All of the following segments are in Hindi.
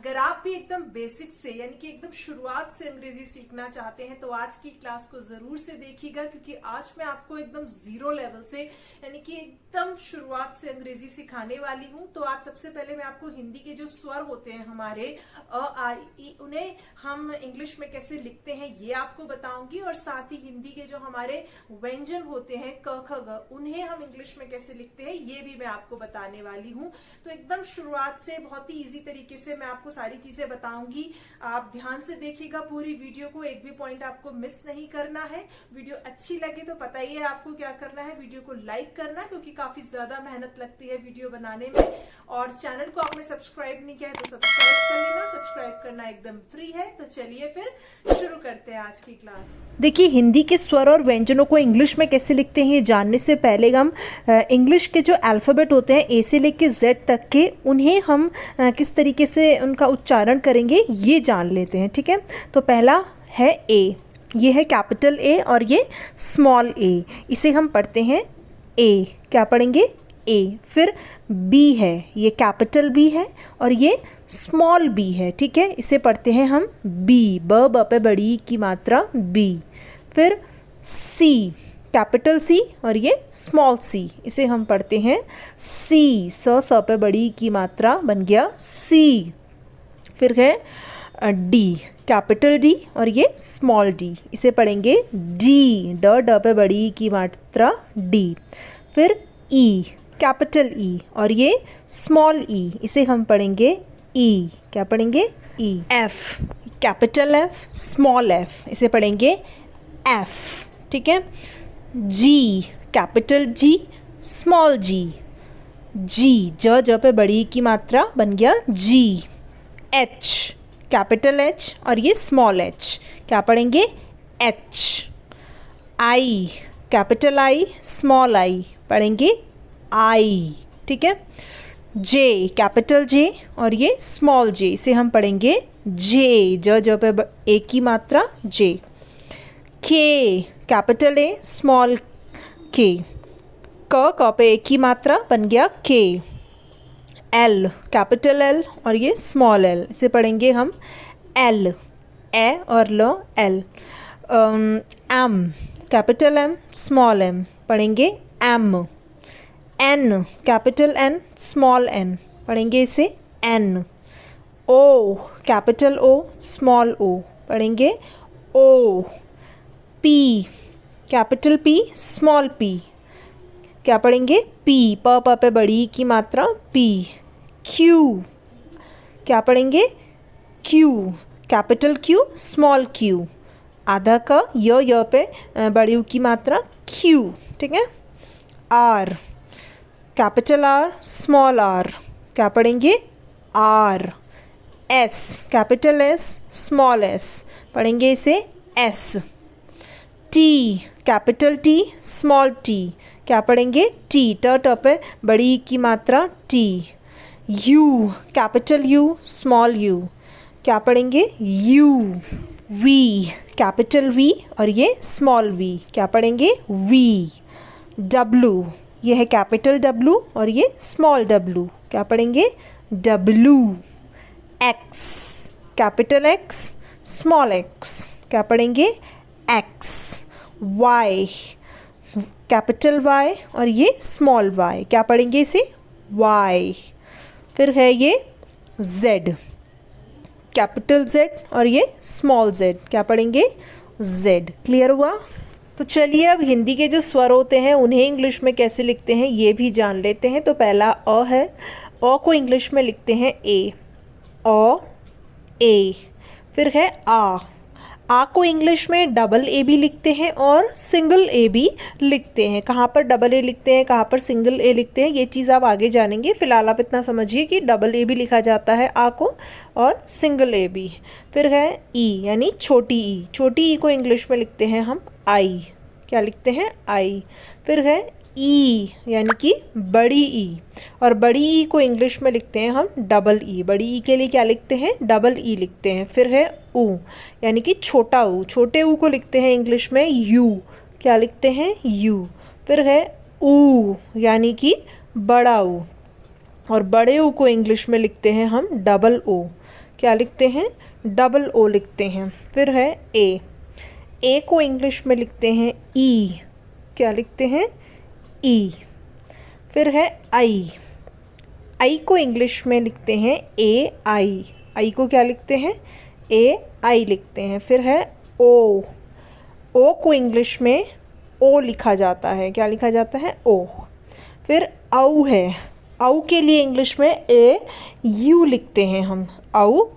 अगर आप भी एकदम बेसिक से यानी कि एकदम शुरुआत से अंग्रेजी सीखना चाहते हैं तो आज की क्लास को जरूर से देखिएगा, क्योंकि आज मैं आपको एकदम जीरो लेवल से यानी कि एकदम शुरुआत से अंग्रेजी सिखाने वाली हूं। तो आज सबसे पहले मैं आपको हिंदी के जो स्वर होते हैं हमारे अ आ इ, उन्हें हम इंग्लिश में कैसे लिखते हैं ये आपको बताऊंगी, और साथ ही हिंदी के जो हमारे व्यंजन होते हैं क ख ग, उन्हें हम इंग्लिश में कैसे लिखते हैं ये भी मैं आपको बताने वाली हूँ। तो एकदम शुरुआत से बहुत ही इजी तरीके से मैं आपको सारी चीजें बताऊंगी। आप ध्यान से देखिएगा पूरी वीडियो को, एक भी पॉइंट आपको मिस नहीं करना है। वीडियो अच्छी लगे तो पता ही है आपको क्या करना है, वीडियो को लाइक करना, क्योंकि काफी ज्यादा मेहनत लगती है वीडियो बनाने में। और चैनल को आपने सब्सक्राइब नहीं किया है तो सब्सक्राइब कर लेना, सब्सक्राइब करना एकदम फ्री है। तो चलिए फिर शुरू करते हैं आज की क्लास। देखिए, हिंदी के स्वर और व्यंजनों को इंग्लिश में कैसे लिखते हैं ये जानने से पहले हम इंग्लिश के जो अल्फ़ाबेट होते हैं ए से लेके जेड तक के, उन्हें हम किस तरीके से उनका उच्चारण करेंगे ये जान लेते हैं। ठीक है, तो पहला है ए, ये है कैपिटल ए और ये स्मॉल ए, इसे हम पढ़ते हैं ए। क्या पढ़ेंगे? ए। फिर बी है, ये कैपिटल बी है और ये स्मॉल बी है। ठीक है, इसे पढ़ते हैं हम बी, ब पे बड़ी की मात्रा बी। फिर सी, कैपिटल सी और ये स्मॉल सी, इसे हम पढ़ते हैं सी, स पे बड़ी की मात्रा बन गया सी। फिर है डी, कैपिटल डी और ये स्मॉल डी, इसे पढ़ेंगे डी, ड पे बड़ी की मात्रा डी। फिर ई, कैपिटल ई और ये स्मॉल ई, इसे हम पढ़ेंगे ई। क्या पढ़ेंगे? E. F, capital F small F, इसे पढ़ेंगे एफ। ठीक है। जी, कैपिटल जी स्मॉल जी, जी, ज पे बड़ी की मात्रा बन गया जी। एच, कैपिटल एच और ये स्मॉल एच, क्या पढ़ेंगे? H. I, capital I small I, पढ़ेंगे आई। ठीक है। जे, कैपिटल जे और ये स्मॉल जे, इसे हम पढ़ेंगे जे, ज पे एक की मात्रा जे। के, कैपिटल ए स्मॉल के, क पे एक की मात्रा बन गया के। एल, कैपिटल एल और ये स्मॉल एल, इसे पढ़ेंगे हम एल, ए और ल L. M, capital M small M, पढ़ेंगे M. N, capital N small N, पढ़ेंगे इसे N. O, capital O small O, पढ़ेंगे O. P, capital P small P, क्या पढ़ेंगे? पी, प पे बड़ी की मात्रा पी। क्यू, क्या पढ़ेंगे? Q, capital Q small Q, आधा का य पे बड़ी की मात्रा क्यू। ठीक है। R, capital R small R, क्या पढ़ेंगे? R. S, capital S small S, पढ़ेंगे इसे S. T, capital T small T, क्या पढ़ेंगे? टी, ट पे बड़ी की मात्रा T. U, capital U small U, क्या पढ़ेंगे? यू। वी, कैपिटल वी और ये स्मॉल वी, क्या पढ़ेंगे? वी। डब्लू, ये है कैपिटल डब्लू और ये स्मॉल डब्लू, क्या पढ़ेंगे? W. X, capital x small x, क्या पढ़ेंगे? एक्स। वाई, कैपिटल वाई और ये स्मॉल वाई, क्या पढ़ेंगे इसे? वाई। फिर है ये जेड, कैपिटल जेड और ये स्मॉल जेड, क्या पढ़ेंगे? जेड। क्लियर हुआ? तो चलिए अब हिंदी के जो स्वर होते हैं उन्हें इंग्लिश में कैसे लिखते हैं ये भी जान लेते हैं। तो पहला अ है, अ को इंग्लिश में लिखते हैं ए, अ ए। फिर है आ को इंग्लिश में डबल ए भी लिखते हैं और सिंगल ए भी लिखते हैं। कहाँ पर डबल ए लिखते हैं, कहाँ पर सिंगल ए लिखते हैं, ये चीज़ आप आगे जानेंगे। फिलहाल आप इतना समझिए कि डबल ए भी लिखा जाता है आ को और सिंगल ए भी। फिर है ई, यानी छोटी ई, छोटी ई को इंग्लिश में लिखते हैं हम आई, क्या लिखते हैं? आई। फिर है ई, यानी कि बड़ी ई, और बड़ी ई को इंग्लिश में लिखते हैं हम डबल ई, बड़ी ई के लिए क्या लिखते हैं? डबल ई लिखते हैं। फिर है ऊ, यानी कि छोटा ऊ, छोटे ऊ को लिखते हैं इंग्लिश में यू, क्या लिखते हैं? यू। फिर है ऊ, यानी कि बड़ा ऊ, और बड़े ऊ को इंग्लिश में लिखते हैं हम डबल ओ, क्या लिखते हैं, डबल ओ लिखते हैं। फिर है ए को इंग्लिश में लिखते हैं ई, क्या लिखते हैं, ई। फिर है आई को इंग्लिश में लिखते हैं आई को क्या लिखते हैं, आई लिखते हैं। फिर है ओ को इंग्लिश में ओ लिखा जाता है, क्या लिखा जाता है, ओ। फिर औ है, औ के लिए इंग्लिश में यू लिखते हैं हम, औ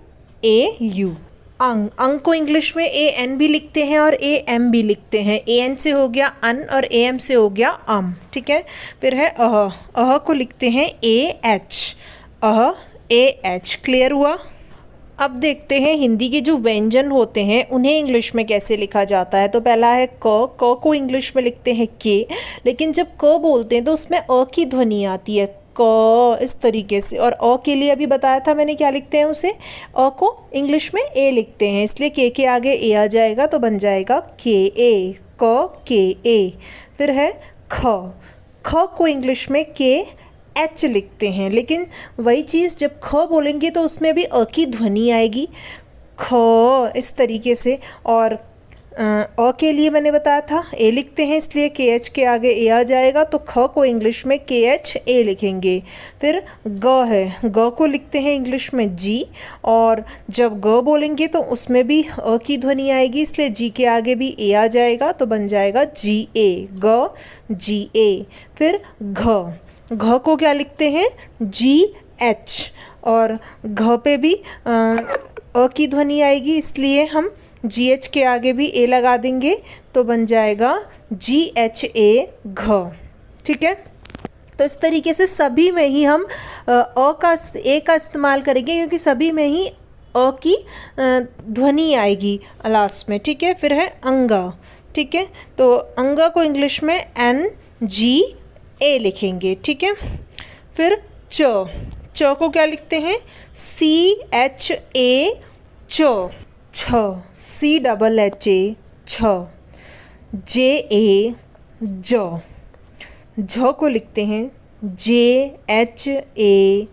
यू। अंग को इंग्लिश में एन भी लिखते हैं और एम भी लिखते हैं। एन से हो गया अन और एम से हो गया अम, ठीक है। फिर है अह को लिखते हैं एच, क्लियर हुआ। अब देखते हैं हिंदी के जो व्यंजन होते हैं उन्हें इंग्लिश में कैसे लिखा जाता है। तो पहला है क को इंग्लिश में लिखते हैं के, लेकिन जब क बोलते हैं तो उसमें अ की ध्वनि आती है, क, इस तरीके से। और अ के लिए अभी बताया था मैंने, क्या लिखते हैं उसे, अ को इंग्लिश में ए लिखते हैं, इसलिए के आगे ए आ जाएगा तो बन जाएगा के ए, के ए। फिर है ख को इंग्लिश में के एच लिखते हैं, लेकिन वही चीज़ जब ख बोलेंगे तो उसमें भी अ की ध्वनि आएगी, ख, इस तरीके से। और अ के लिए मैंने बताया था ए लिखते हैं, इसलिए के एच के आगे ए आ जाएगा तो ख को इंग्लिश में के एच ए लिखेंगे। फिर ग है, ग को लिखते हैं इंग्लिश में जी, और जब ग बोलेंगे तो उसमें भी अ की ध्वनि आएगी, इसलिए जी के आगे भी ए आ जाएगा तो बन जाएगा जी ए, ग जी ए। फिर घ को क्या लिखते हैं, जी एच, और घ पे भी अ की ध्वनि आएगी, इसलिए हम जी एच के आगे भी ए लगा देंगे तो बन जाएगा जी एच ए, घ, ठीक है। तो इस तरीके से सभी में ही हम ए का इस्तेमाल करेंगे, क्योंकि सभी में ही अ की ध्वनि आएगी लास्ट में, ठीक है। फिर है अंगा, ठीक है, तो अंगा को इंग्लिश में एन जी ए लिखेंगे, ठीक है। फिर च को क्या लिखते हैं, सी एच ए, छ, सी डबल एच ए, छ। जे ए, झ को लिखते हैं जे एच ए,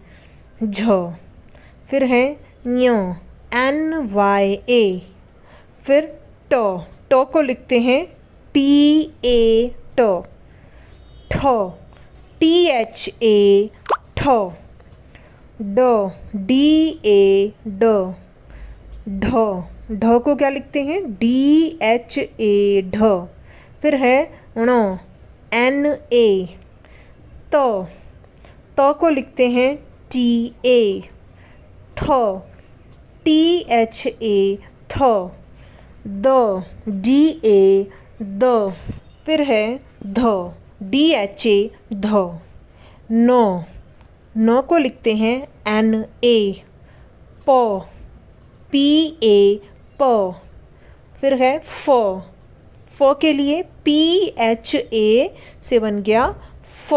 झ। फिर है न्य, एन वाई ए। फिर ट को लिखते हैं टी ए, ठ, टी एच ए, ठ। डी ए, ढ को क्या लिखते हैं, डी एच ए, ढ। फिर है ण, एन ए। त को लिखते हैं टी ए, थ, टी एच ए, थ। D A, the. फिर है ध, डी एच ए, ध। न को लिखते हैं एन ए, प, पी ए, प। फिर है फ के लिए पी एच ए से बन गया फ,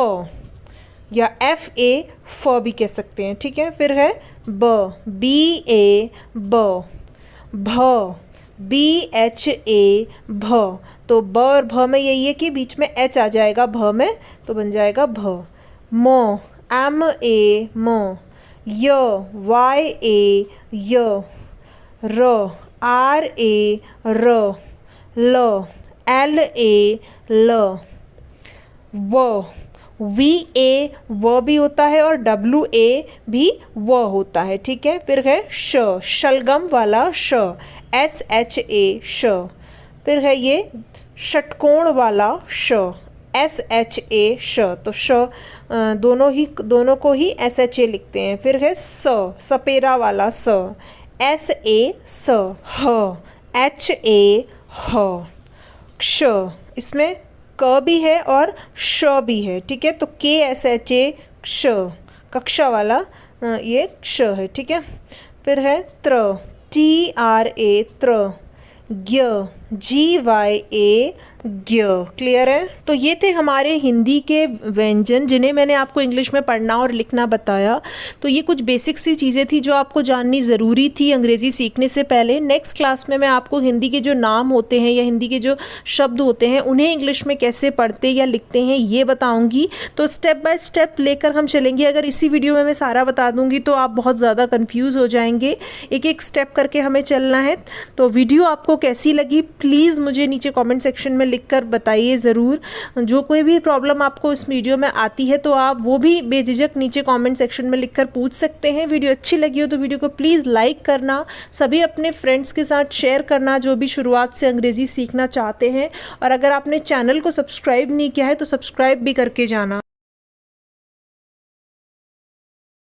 या एफ ए, फ भी कह सकते हैं, ठीक है। फिर है बी ए, ब। बी एच ए, भ। तो ब और भ में यही है कि बीच में एच आ जाएगा भ में, तो बन जाएगा भ। म, एम ए, म। य, वाई ए, य। र, आर ए, र। ल, एल ए, ल। व, वी ए, व भी होता है और डब्ल्यू ए भी व होता है, ठीक है। फिर है श, शलगम वाला श, एस एच ए, श। फिर है ये षटकोण वाला श, एस एच ए, श। तो श दोनों को ही एस एच ए लिखते हैं। फिर है स, सपेरा वाला स, एस ए, स। ह, एच ए, ह। क्ष, इसमें क भी है और श भी है, ठीक है। तो के एस एच ए, क्ष, कक्षा वाला ये क्ष है, ठीक है। फिर है त्र, टी आर ए, त्र। ज्ञ, जी वाई ए, क्लियर है। तो ये थे हमारे हिंदी के व्यंजन जिन्हें मैंने आपको इंग्लिश में पढ़ना और लिखना बताया। तो ये कुछ बेसिक सी चीज़ें थी जो आपको जाननी ज़रूरी थी अंग्रेज़ी सीखने से पहले। नेक्स्ट क्लास में मैं आपको हिंदी के जो नाम होते हैं या हिंदी के जो शब्द होते हैं उन्हें इंग्लिश में कैसे पढ़ते या लिखते हैं ये बताऊँगी। तो स्टेप बाय स्टेप लेकर हम चलेंगे। अगर इसी वीडियो में मैं सारा बता दूँगी तो आप बहुत ज़्यादा कन्फ्यूज़ हो जाएंगे। एक एक स्टेप करके हमें चलना है। तो वीडियो आपको कैसी लगी प्लीज़ मुझे नीचे कॉमेंट सेक्शन में लिखकर बताइए ज़रूर। जो कोई भी प्रॉब्लम आपको इस वीडियो में आती है तो आप वो भी बेझिझक नीचे कमेंट सेक्शन में लिखकर पूछ सकते हैं। वीडियो अच्छी लगी हो तो वीडियो को प्लीज़ लाइक करना, सभी अपने फ्रेंड्स के साथ शेयर करना जो भी शुरुआत से अंग्रेज़ी सीखना चाहते हैं। और अगर आपने चैनल को सब्सक्राइब नहीं किया है तो सब्सक्राइब भी करके जाना।